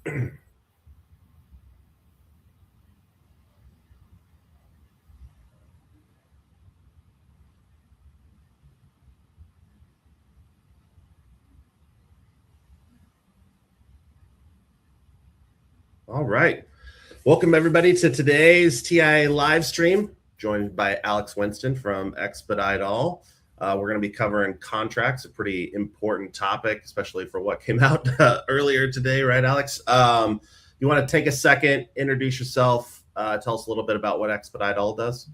All right. Welcome, everybody, to today's TIA live stream, joined by Alex Winston from Expedite All. We're going to be covering contracts, a pretty important topic, especially for what came out earlier today, right, Alex? You want to take a second, introduce yourself, tell us a little bit about what Expedite All does?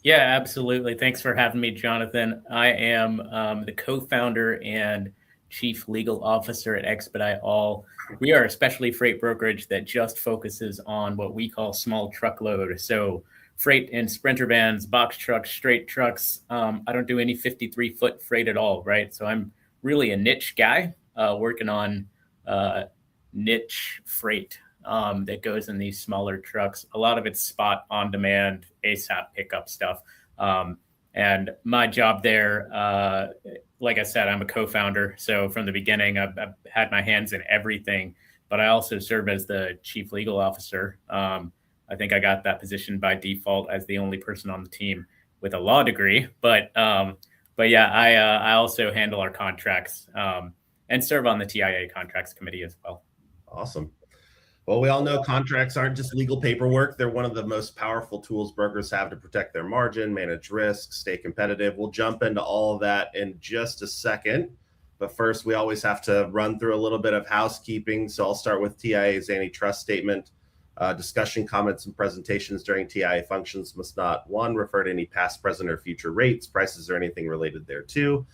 Yeah, absolutely. Thanks for having me, Jonathan. I am the co-founder and chief legal officer at Expedite All. We are a specialty freight brokerage that just focuses on what we call small truckload. So freight in sprinter vans, box trucks, straight trucks. I don't do any 53-foot freight at all, right? So I'm really a niche guy working on niche freight that goes in these smaller trucks. A lot of it's spot on demand, ASAP pickup stuff. And my job there, like I said, I'm a co-founder. So from the beginning, I've had my hands in everything, but I also serve as the chief legal officer. I think I got that position by default as the only person on the team with a law degree. But yeah, I also handle our contracts and serve on the TIA contracts committee as well. Awesome. Well, we all know contracts aren't just legal paperwork. They're one of the most powerful tools brokers have to protect their margin, manage risk, stay competitive. We'll jump into all of that in just a second. But first, we always have to run through a little bit of housekeeping. So I'll start with TIA's antitrust statement. Discussion, comments, and presentations during TIA functions must not, 1, refer to any past, present, or future rates, prices, or anything related thereto.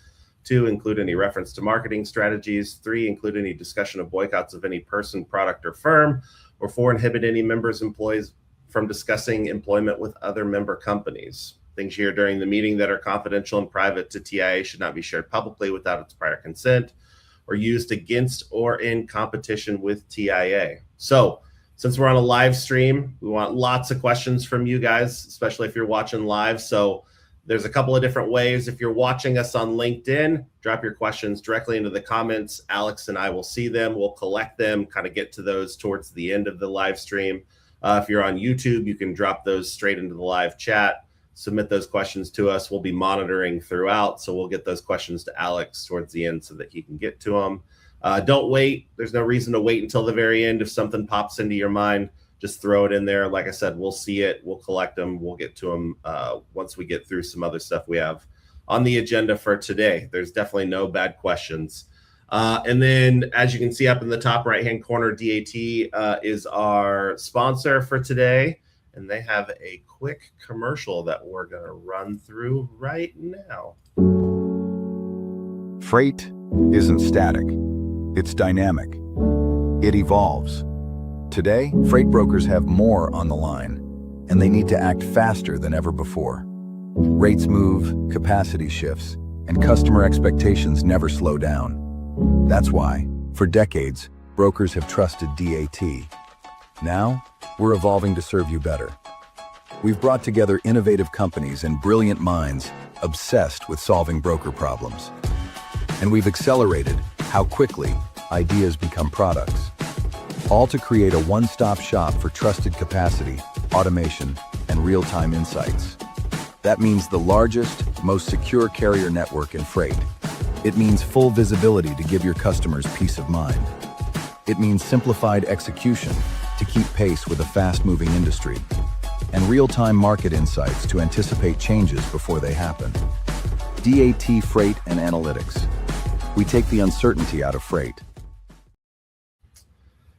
2, include any reference to marketing strategies. 3, include any discussion of boycotts of any person, product, or firm. Or 4, inhibit any members' employees from discussing employment with other member companies. Things shared during the meeting that are confidential and private to TIA should not be shared publicly without its prior consent or used against or in competition with TIA. So, since we're on a live stream, we want lots of questions from you guys, especially if you're watching live. So, there's a couple of different ways. If you're watching us on LinkedIn, drop your questions directly into the comments. Alex and I will see them. We'll collect them, kind of get to those towards the end of the live stream. If you're on YouTube, you can drop those straight into the live chat. Submit those questions to us. We'll be monitoring throughout, so we'll get those questions to Alex towards the end so that he can get to them. Don't wait. There's no reason to wait until the very end. If something pops into your mind, just throw it in there. Like I said, we'll see it. We'll collect them. We'll get to them once we get through some other stuff we have on the agenda for today. There's definitely no bad questions. And then, as you can see up in the top right-hand corner, DAT is our sponsor for today. And they have a quick commercial that we're going to run through right now. Freight isn't static. It's dynamic. It evolves. Today, freight brokers have more on the line, and they need to act faster than ever before. Rates move, capacity shifts, and customer expectations never slow down. That's why, for decades, brokers have trusted DAT. Now, we're evolving to serve you better. We've brought together innovative companies and brilliant minds obsessed with solving broker problems. And we've accelerated how quickly ideas become products. All to create a one-stop shop for trusted capacity, automation, and real-time insights. That means the largest, most secure carrier network in freight. It means full visibility to give your customers peace of mind. It means simplified execution to keep pace with a fast-moving industry. And real-time market insights to anticipate changes before they happen. DAT Freight and Analytics. We take the uncertainty out of freight.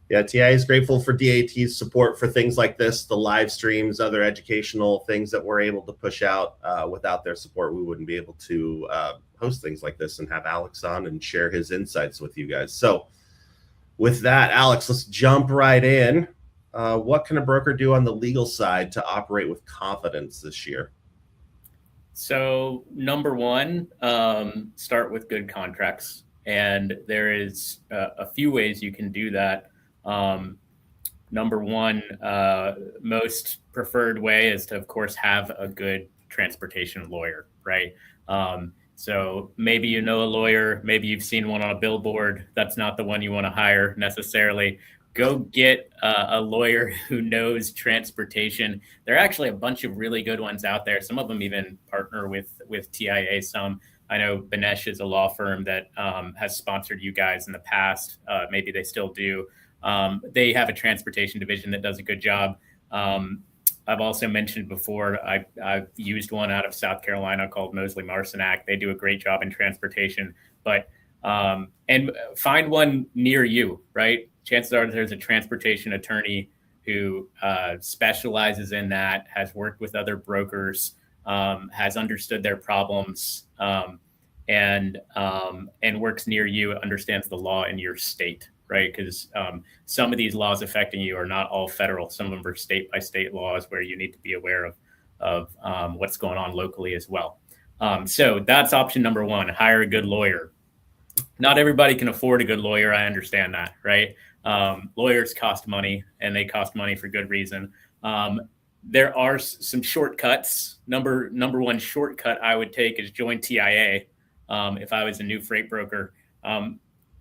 Yeah, TIA is grateful for DAT's support for things like this, the live streams, other educational things that we're able to push out. Without their support, we wouldn't be able to host things like this and have Alex on and share his insights with you guys. So with that, Alex, let's jump right in. What can a broker do on the legal side to operate with confidence this year? So number one, start with good contracts. And there is a few ways you can do that. Number one, most preferred way is to, of course, have a good transportation lawyer, right? So maybe you know a lawyer, maybe you've seen one on a billboard. That's not the one you want to hire necessarily, go get a lawyer who knows transportation. There are actually a bunch of really good ones out there. Some of them even partner with TIA. Some, I know Benesh is a law firm that has sponsored you guys in the past. Maybe they still do. They have a transportation division that does a good job. I've also mentioned before, I've used one out of South Carolina called Mosley Marcinac. They do a great job in transportation, but and find one near you, right? Chances are there's a transportation attorney who specializes in that, has worked with other brokers, has understood their problems, and works near you, understands the law in your state, right? Because some of these laws affecting you are not all federal. Some of them are state by state laws where you need to be aware of what's going on locally as well. So that's option number one, hire a good lawyer. Not everybody can afford a good lawyer. I understand that, right? Lawyers cost money, and they cost money for good reason. There are some shortcuts. Number one shortcut I would take is join TIA. If I was a new freight broker,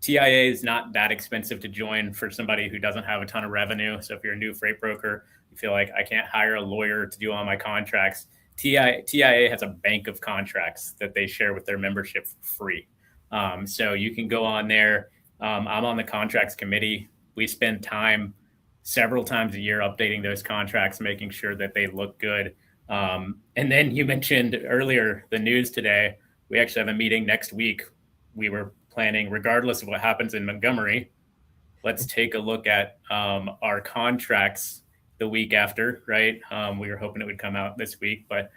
TIA is not that expensive to join for somebody who doesn't have a ton of revenue. So if you're a new freight broker, you feel like I can't hire a lawyer to do all my contracts, TIA has a bank of contracts that they share with their membership for free. So you can go on there. I'm on the contracts committee. We spend time several times a year updating those contracts, making sure that they look good. And then you mentioned earlier the news today. We actually have a meeting next week. We were planning, regardless of what happens in Montgomery, let's take a look at our contracts the week after, right? We were hoping it would come out this week, but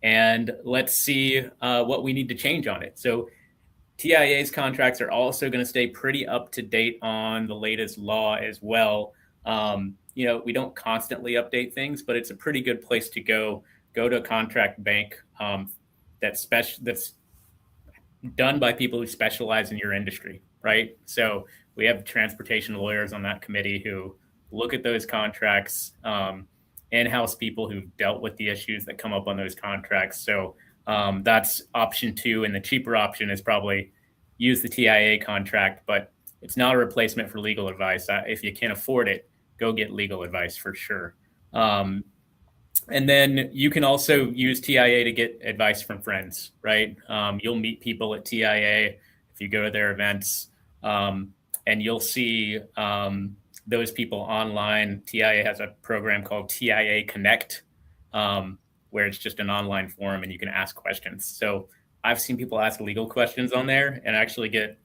and let's see what we need to change on it. So TIA's contracts are also going to stay pretty up to date on the latest law as well. We don't constantly update things, but it's a pretty good place to go. Go to a contract bank that's done by people who specialize in your industry, right? So we have transportation lawyers on that committee who look at those contracts, in-house people who've dealt with the issues that come up on those contracts. So that's option two. And the cheaper option is probably use the TIA contract, but it's not a replacement for legal advice. If you can't afford it, go get legal advice for sure. And then you can also use TIA to get advice from friends, right? You'll meet people at TIA if you go to their events, and you'll see those people online. TIA has a program called TIA Connect, where it's just an online forum and you can ask questions. So I've seen people ask legal questions on there and actually get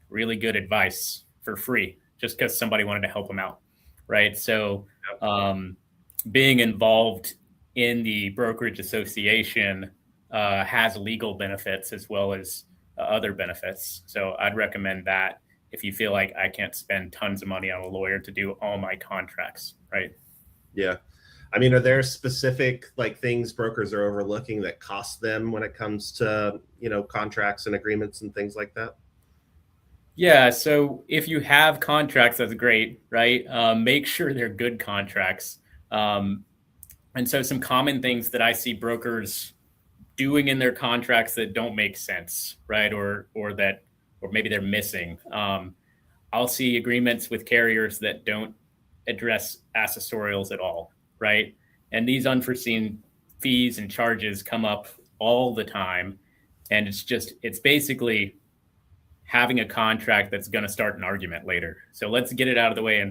really good advice for free just because somebody wanted to help them out, right? So being involved in the brokerage association has legal benefits as well as other benefits. So I'd recommend that if you feel like I can't spend tons of money on a lawyer to do all my contracts, right? Yeah. I mean, are there specific things brokers are overlooking that cost them when it comes to, contracts and agreements and things like that? Yeah. So if you have contracts, that's great, right? Make sure they're good contracts. And so some common things that I see brokers doing in their contracts that don't make sense, right? Or maybe they're missing. I'll see agreements with carriers that don't address accessorials at all, right? And these unforeseen fees and charges come up all the time. And it's basically having a contract that's going to start an argument later. So let's get it out of the way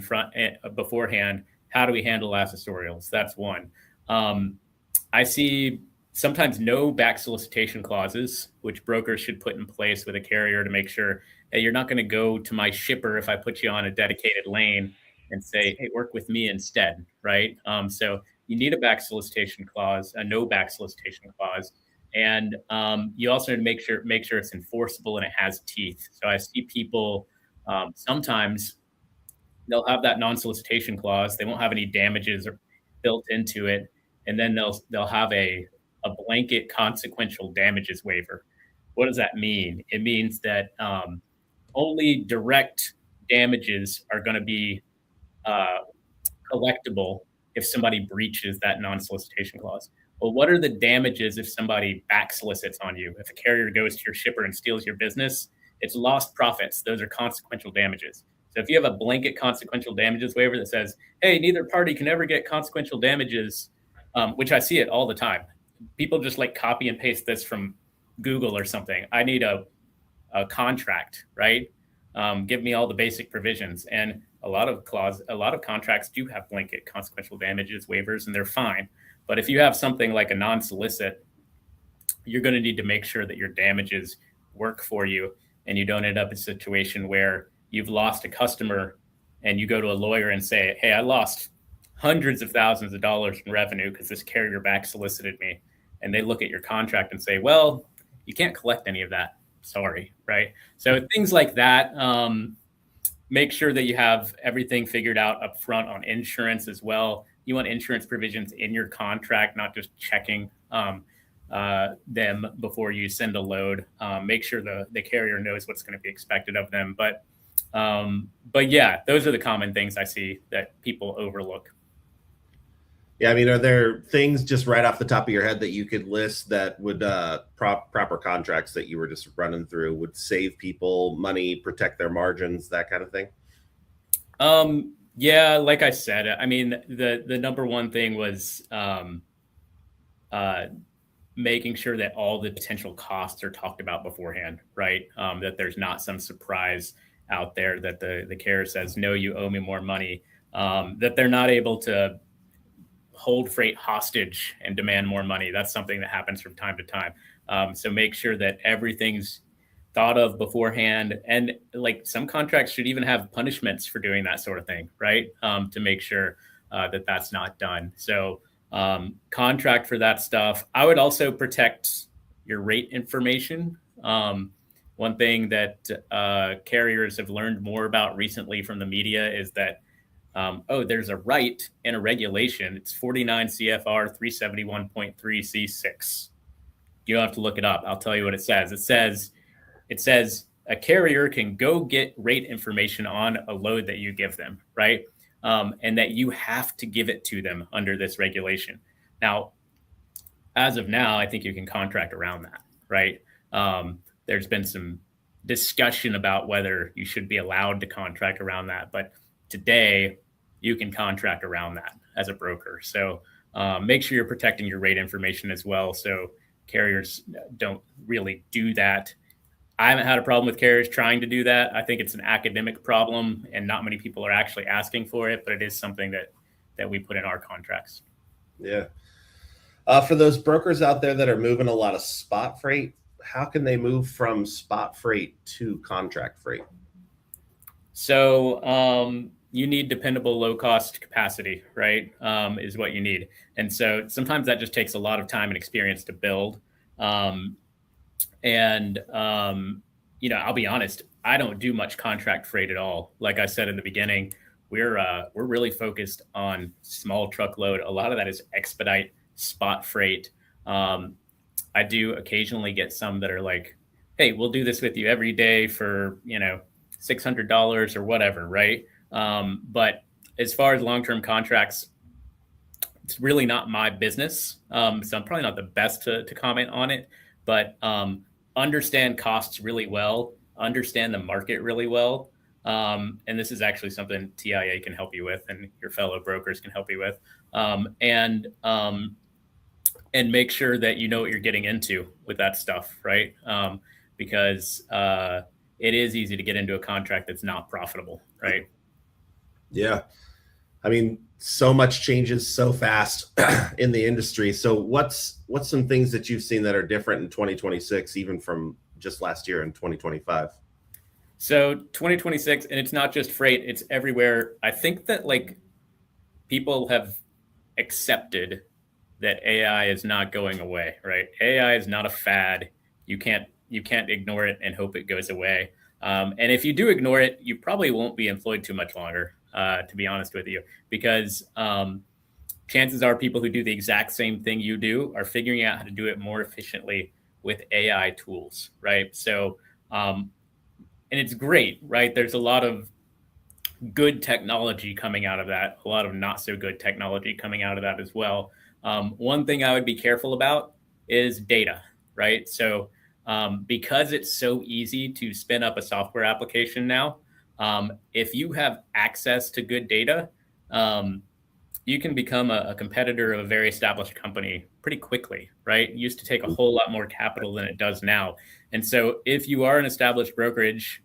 beforehand. How do we handle accessorials? That's one. I see sometimes no back solicitation clauses, which brokers should put in place with a carrier to make sure that you're not going to go to my shipper if I put you on a dedicated lane and say, hey, work with me instead, right? So you need a back solicitation clause, a no back solicitation clause. And you also need to make sure it's enforceable and it has teeth. So I see people sometimes they'll have that non-solicitation clause. They won't have any damages built into it. And then they'll have a blanket consequential damages waiver. What does that mean? It means that only direct damages are going to be collectible if somebody breaches that non-solicitation clause. Well, what are the damages if somebody back solicits on you? If a carrier goes to your shipper and steals your business, it's lost profits. Those are consequential damages. So if you have a blanket consequential damages waiver that says, hey, neither party can ever get consequential damages, which I see it all the time. People just like copy and paste this from Google or something. I need a contract, right? Give me all the basic provisions. And a lot of contracts do have blanket consequential damages waivers, and they're fine. But if you have something like a non-solicit, you're going to need to make sure that your damages work for you, and you don't end up in a situation where you've lost a customer and you go to a lawyer and say, hey, I lost hundreds of thousands of dollars in revenue because this carrier back solicited me. And they look at your contract and say, well, you can't collect any of that. Sorry, right? So things like that, make sure that you have everything figured out up front on insurance as well. You want insurance provisions in your contract, not just checking them before you send a load. Make sure the carrier knows what's going to be expected of them. But yeah, those are the common things I see that people overlook. Yeah, I mean, are there things just right off the top of your head that you could list that would proper contracts that you were just running through would save people money, protect their margins, that kind of thing? Yeah, like I said, I mean, the number one thing was making sure that all the potential costs are talked about beforehand, right? That there's not some surprise out there that the carrier says, no, you owe me more money, that they're not able to hold freight hostage and demand more money. That's something that happens from time to time. So make sure that everything's thought of beforehand. And like some contracts should even have punishments for doing that sort of thing, right? To make sure that that's not done. So contract for that stuff. I would also protect your rate information. One thing that carriers have learned more about recently from the media is that there's a right in a regulation. It's 49 CFR 371.3 C6. You don't have to look it up. I'll tell you what it says. It says a carrier can go get rate information on a load that you give them, right? And that you have to give it to them under this regulation. Now, as of now, I think you can contract around that, right? There's been some discussion about whether you should be allowed to contract around that, but today you can contract around that as a broker. So make sure you're protecting your rate information as well, so carriers don't really do that. I haven't had a problem with carriers trying to do that. I think it's an academic problem and not many people are actually asking for it, but it is something that we put in our contracts. Yeah. For those brokers out there that are moving a lot of spot freight, how can they move from spot freight to contract freight? So you need dependable low-cost capacity, right, is what you need. And so sometimes that just takes a lot of time and experience to build. I'll be honest, I don't do much contract freight at all. Like I said in the beginning, we're really focused on small truckload. A lot of that is expedite spot freight. I do occasionally get some that are like, hey, we'll do this with you every day for, $600 or whatever, right? But as far as long-term contracts, it's really not my business. So I'm probably not the best to comment on it, but understand costs really well, understand the market really well. And this is actually something TIA can help you with and your fellow brokers can help you with. And make sure that you know what you're getting into with that stuff, right? Because it is easy to get into a contract that's not profitable, right? Yeah. I mean, so much changes so fast in the industry. So what's some things that you've seen that are different in 2026, even from just last year in 2025? So 2026, and it's not just freight, it's everywhere. I think that people have accepted that AI is not going away, right? AI is not a fad. You can't ignore it and hope it goes away. And if you do ignore it, you probably won't be employed too much longer, to be honest with you, because chances are people who do the exact same thing you do are figuring out how to do it more efficiently with AI tools, right? So, and it's great, right? There's a lot of good technology coming out of that, a lot of not so good technology coming out of that as well. One thing I would be careful about is data, right? So because it's so easy to spin up a software application now, If you have access to good data, you can become a competitor of a very established company pretty quickly, right? It used to take a whole lot more capital than it does now. And so if you are an established brokerage,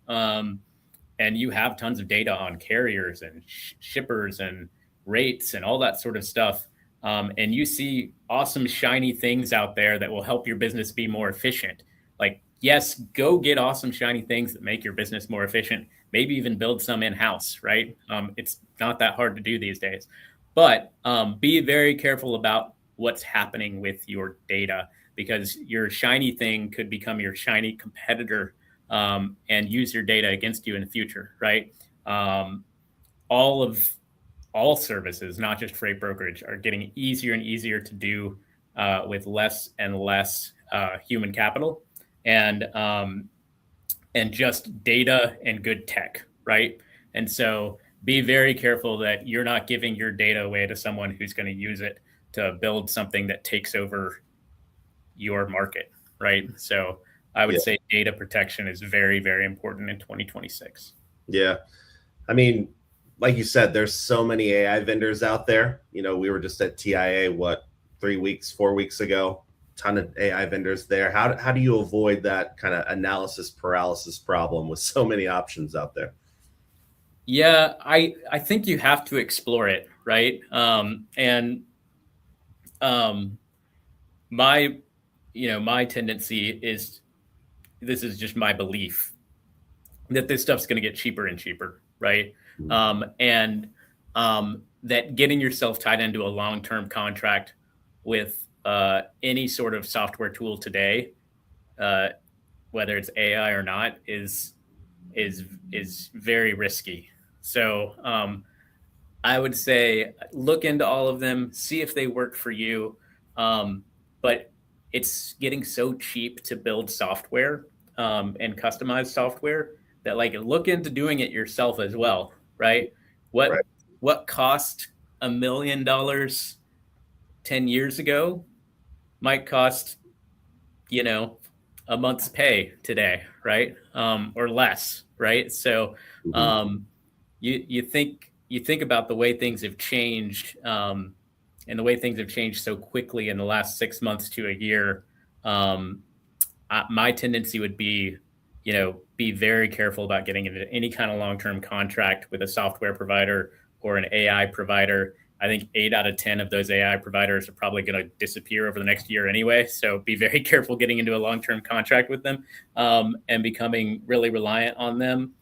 and you have tons of data on carriers and shippers and rates and all that sort of stuff, and you see awesome, shiny things out there that will help your business be more efficient. Like, yes, go get awesome, shiny things that make your business more efficient. Maybe even build some in-house, right? It's not that hard to do these days. But be very careful about what's happening with your data, because your shiny thing could become your shiny competitor, and use your data against you in the future, right? All services, not just freight brokerage, are getting easier and easier to do with less and less human capital, and just data and good tech, right? And so be very careful that you're not giving your data away to someone who's going to use it to build something that takes over your market, right? So I would say data protection is very, very important in 2026. Yeah. I mean, like you said, there's so many AI vendors out there. We were just at TIA, 4 weeks ago, ton of AI vendors there. How do you avoid that kind of analysis paralysis problem with so many options out there? Yeah, I think you have to explore it, right? My tendency is, this is just my belief, that this stuff's going to get cheaper and cheaper, right? That getting yourself tied into a long-term contract with any sort of software tool today, whether it's AI or not, is very risky. So I would say look into all of them, see if they work for you. But it's getting so cheap to build software and customize software that, like, look into doing it yourself as well, right? What cost $1 million 10 years ago might cost, a month's pay today, right? Or less, right? So you think about the way things have changed, and the way things have changed so quickly in the last 6 months to a year. My tendency would be, be very careful about getting into any kind of long-term contract with a software provider or an AI provider. I think 8 out of 10 of those AI providers are probably going to disappear over the next year anyway. So be very careful getting into a long-term contract with them, and becoming really reliant on them.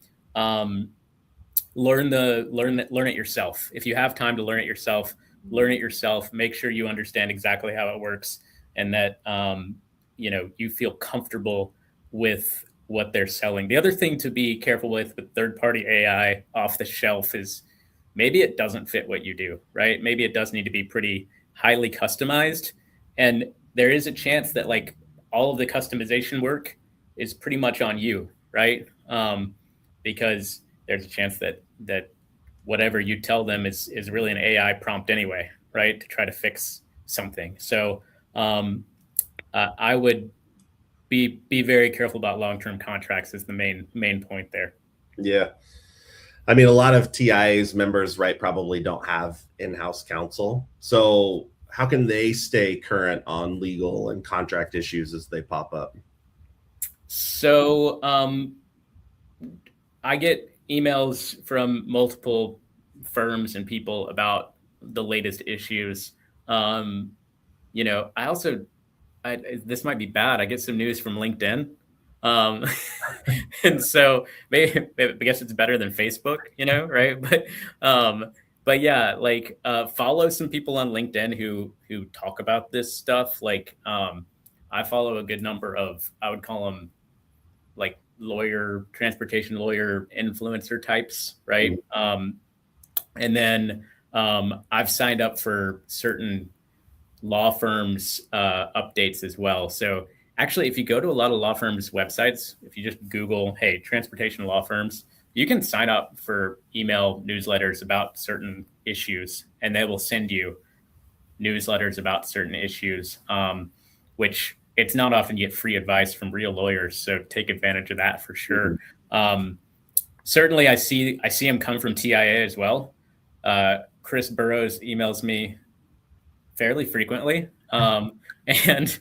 Learn it yourself. If you have time to learn it yourself, make sure you understand exactly how it works, and that, you feel comfortable with what they're selling. The other thing to be careful with third-party AI off the shelf is maybe it doesn't fit what you do, right? Maybe it does need to be pretty highly customized. And there is a chance that, like, all of the customization work is pretty much on you, right? Because there's a chance that whatever you tell them is really an AI prompt anyway, right? To try to fix something. So I would be very careful about long-term contracts is the main point there. Yeah. I mean, a lot of TIA's members, right, probably don't have in-house counsel. So how can they stay current on legal and contract issues as they pop up? So I get emails from multiple firms and people about the latest issues. This might be bad. I get some news from LinkedIn. And so maybe, I guess it's better than Facebook, right? But yeah, like, follow some people on LinkedIn who talk about this stuff. Like, I follow a good number of, I would call them like transportation lawyer influencer types, right? And then I've signed up for certain law firms updates as well. So actually, if you go to a lot of law firms' websites, if you just Google, hey, transportation law firms, you can sign up for email newsletters about certain issues, and they will send you newsletters about certain issues, which it's not often you get free advice from real lawyers. So take advantage of that for sure. certainly I see him come from TIA as well. Chris Burrows emails me fairly frequently, and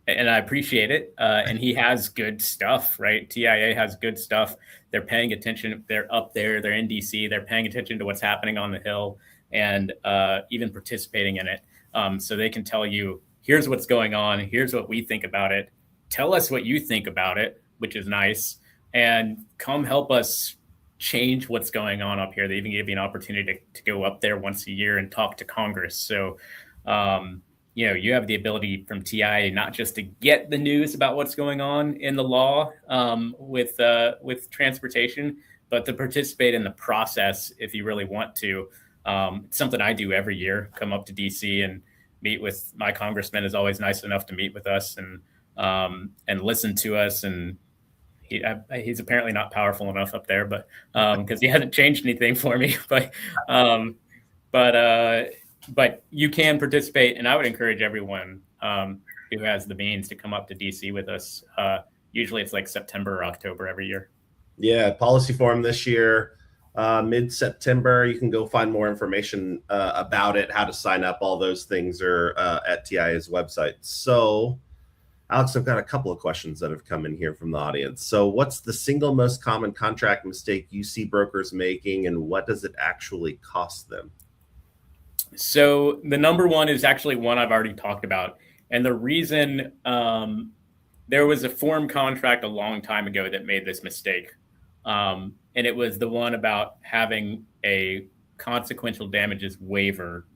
I appreciate it. And he has good stuff, right? TIA has good stuff. They're paying attention. They're up there. They're in DC. They're paying attention to what's happening on the Hill, and even participating in it. So they can tell you, here's what's going on. Here's what we think about it. Tell us what you think about it, which is nice. And come help us change what's going on up here. They even give you an opportunity to go up there once a year and talk to Congress. So, you have the ability from TIA not just to get the news about what's going on in the law with transportation, but to participate in the process if you really want to. It's something I do every year. Come up to DC and meet with my congressman. Is always nice enough to meet with us and listen to us. And he's apparently not powerful enough up there, but because he hasn't changed anything for me. But you can participate, and I would encourage everyone who has the means to come up to DC with us. Usually it's like September or October every year. Yeah, Policy Forum this year, mid-September. You can go find more information about it, how to sign up. All those things are at TIA's website. So, Alex, I've got a couple of questions that have come in here from the audience. So what's the single most common contract mistake you see brokers making, and what does it actually cost them? So the number one is actually one I've already talked about. And the reason there was a form contract a long time ago that made this mistake. And it was the one about having a consequential damages waiver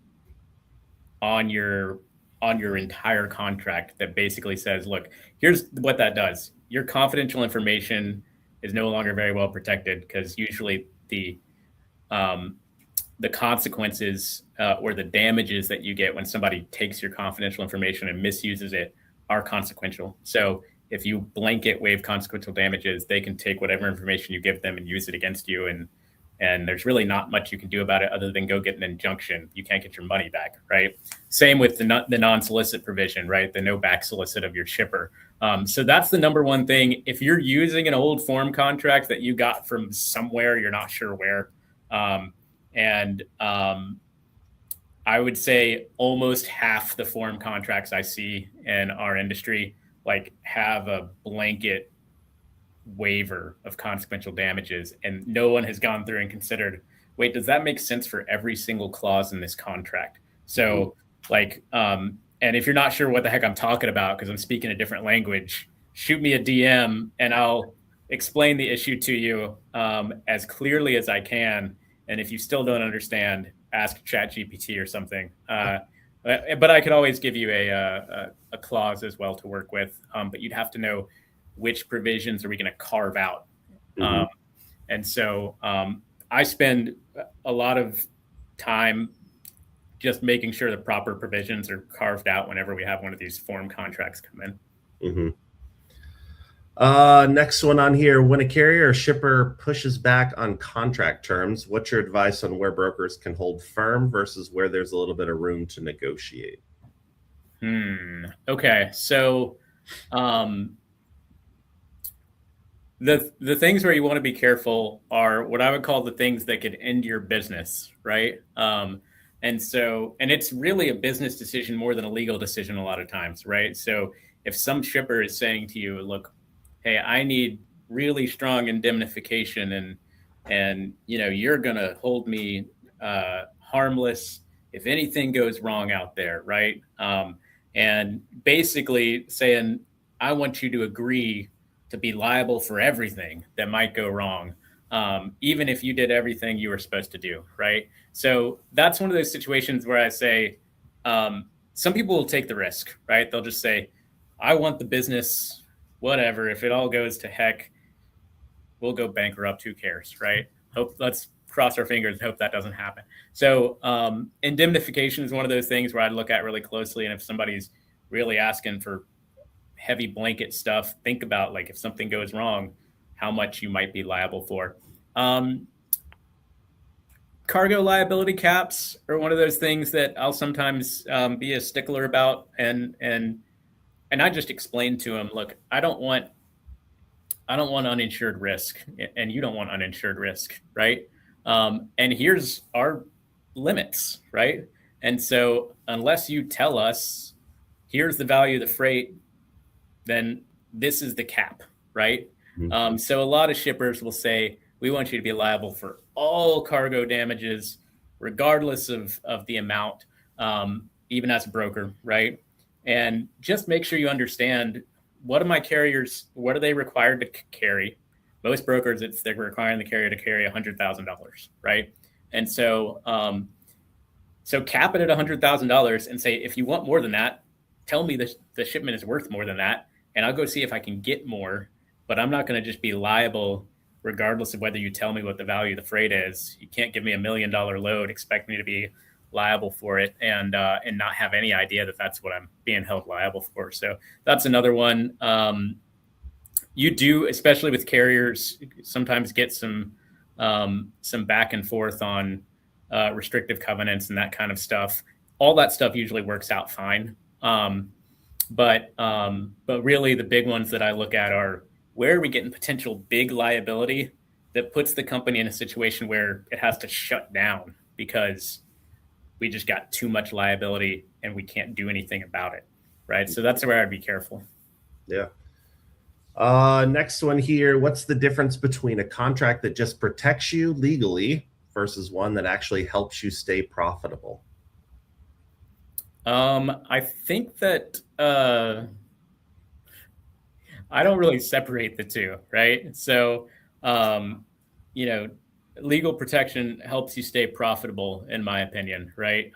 on your entire contract that basically says, look, here's what that does. Your confidential information is no longer very well protected because usually the consequences or the damages that you get when somebody takes your confidential information and misuses it are consequential. So if you blanket waive consequential damages, they can take whatever information you give them and use it against you. And there's really not much you can do about it other than go get an injunction. You can't get your money back, right? Same with the non-solicit provision, right? The no back solicit of your shipper. So that's the number one thing. If you're using an old form contract that you got from somewhere, you're not sure where, I would say almost half the form contracts I see in our industry have a blanket waiver of consequential damages, and no one has gone through and considered, wait, does that make sense for every single clause in this contract? So and if you're not sure what the heck I'm talking about because I'm speaking a different language, shoot me a DM and I'll explain the issue to you as clearly as I can. And if you still don't understand, ask ChatGPT or something. But I could always give you a clause as well to work with. But you'd have to know which provisions are we going to carve out. Mm-hmm. And so I spend a lot of time just making sure the proper provisions are carved out whenever we have one of these form contracts come in. Mm-hmm. Next one on here. When a carrier or shipper pushes back on contract terms, what's your advice on where brokers can hold firm versus where there's a little bit of room to negotiate? Okay. So the things where you want to be careful are what I would call the things that could end your business, right? And it's really a business decision more than a legal decision a lot of times, right? So if some shipper is saying to you, look, hey, I need really strong indemnification and you're going to hold me harmless if anything goes wrong out there, right? And basically saying, I want you to agree to be liable for everything that might go wrong, even if you did everything you were supposed to do, right? So that's one of those situations where I say, some people will take the risk, right? They'll just say, I want the business, whatever. If it all goes to heck, we'll go bankrupt. Who cares, right? Let's cross our fingers and hope that doesn't happen. So indemnification is one of those things where I'd look at really closely. And if somebody's really asking for heavy blanket stuff, think about if something goes wrong, how much you might be liable for. Cargo liability caps are one of those things that I'll sometimes be a stickler about. And I just explain to them, look, I don't want I don't want uninsured risk, and you don't want uninsured risk, right? And here's our limits, right? And so unless you tell us, here's the value of the freight, then this is the cap, right? So a lot of shippers will say, we want you to be liable for all cargo damages, regardless of the amount, even as a broker, right? And just make sure you understand, what are my carriers, what are they required to carry? Most brokers, they're requiring the carrier to carry $100,000, right? And so, so cap it at $100,000 and say, if you want more than that, tell me the shipment is worth more than that, and I'll go see if I can get more. But I'm not going to just be liable regardless of whether you tell me what the value of the freight is. You can't give me $1 million load, expect me to be liable for it, and not have any idea that that's what I'm being held liable for. So that's another one. You do, especially with carriers, sometimes get some back and forth on restrictive covenants and that kind of stuff. All that stuff usually works out fine. But really the big ones that I look at are, where are we getting potential big liability that puts the company in a situation where it has to shut down because we just got too much liability and we can't do anything about it, right? So that's where I'd be careful. Yeah. Next one here. What's the difference between a contract that just protects you legally versus one that actually helps you stay profitable? I think that I don't really separate the two, right? So, legal protection helps you stay profitable, in my opinion, right?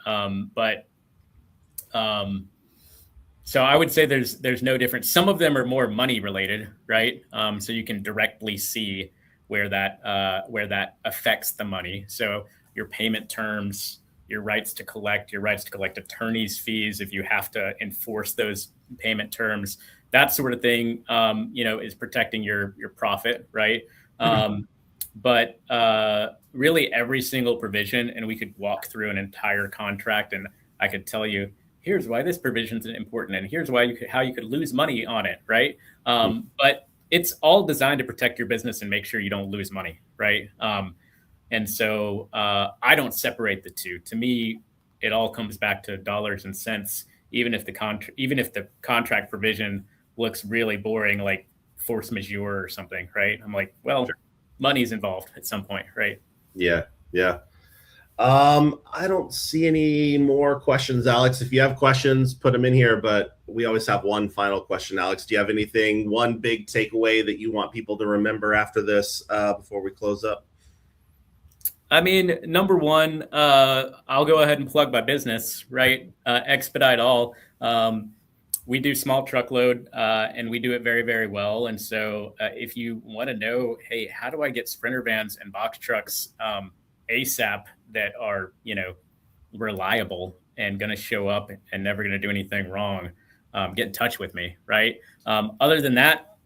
So I would say there's no difference. Some of them are more money related, right? So you can directly see where that affects the money. So your payment terms, your rights to collect attorney's fees if you have to enforce those payment terms, that sort of thing, is protecting your profit, right? But really every single provision, and we could walk through an entire contract and I could tell you, here's why this provision is important and here's why how you could lose money on it, right? But it's all designed to protect your business and make sure you don't lose money, right? And so I don't separate the two. To me, it all comes back to dollars and cents. Even if the contract provision looks really boring, like force majeure or something, right? I'm like, well, sure, money's involved at some point, right? Yeah. I don't see any more questions, Alex. If you have questions, put them in here, but we always have one final question. Alex, do you have anything, one big takeaway that you want people to remember after this before we close up? I mean, number one, I'll go ahead and plug my business, right? Expedite All. We do small truckload and we do it very, very well. And so if you want to know, hey, how do I get Sprinter vans and box trucks ASAP that are, reliable and going to show up and never going to do anything wrong, get in touch with me, right? Other than that,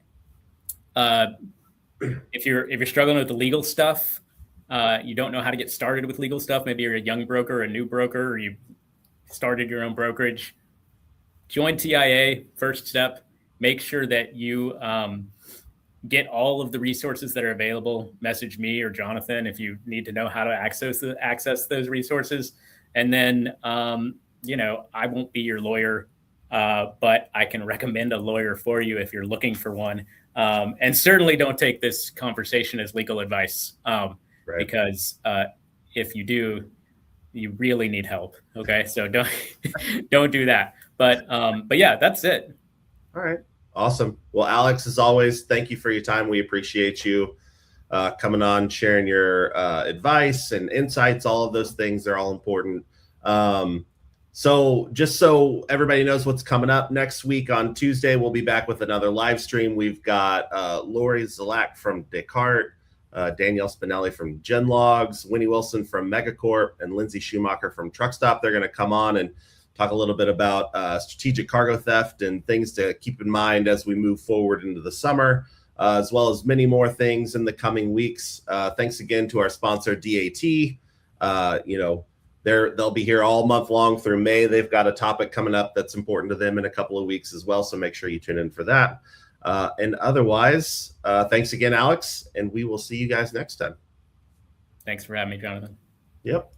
if you're struggling with the legal stuff, you don't know how to get started with legal stuff, maybe you're a young broker, a new broker, or you started your own brokerage, join TIA, first step. Make sure that you get all of the resources that are available. Message me or Jonathan if you need to know how to access those resources. And then, I won't be your lawyer, but I can recommend a lawyer for you if you're looking for one. And certainly don't take this conversation as legal advice, right, because if you do, you really need help. Okay, so don't do that. But yeah, that's it. All right. Awesome. Well, Alex, as always, thank you for your time. We appreciate you coming on, sharing your advice and insights. All of those things, they're all important. So just so everybody knows what's coming up next week on Tuesday, we'll be back with another live stream. We've got Lori Zalak from Descartes, Danielle Spinelli from Genlogs, Winnie Wilson from Megacorp, and Lindsay Schumacher from Truckstop. They're going to come on and talk a little bit about strategic cargo theft and things to keep in mind as we move forward into the summer, as well as many more things in the coming weeks. Thanks again to our sponsor, DAT. They'll be here all month long through May. They've got a topic coming up that's important to them in a couple of weeks as well, so make sure you tune in for that. And otherwise, thanks again, Alex, and we will see you guys next time. Thanks for having me, Jonathan. Yep.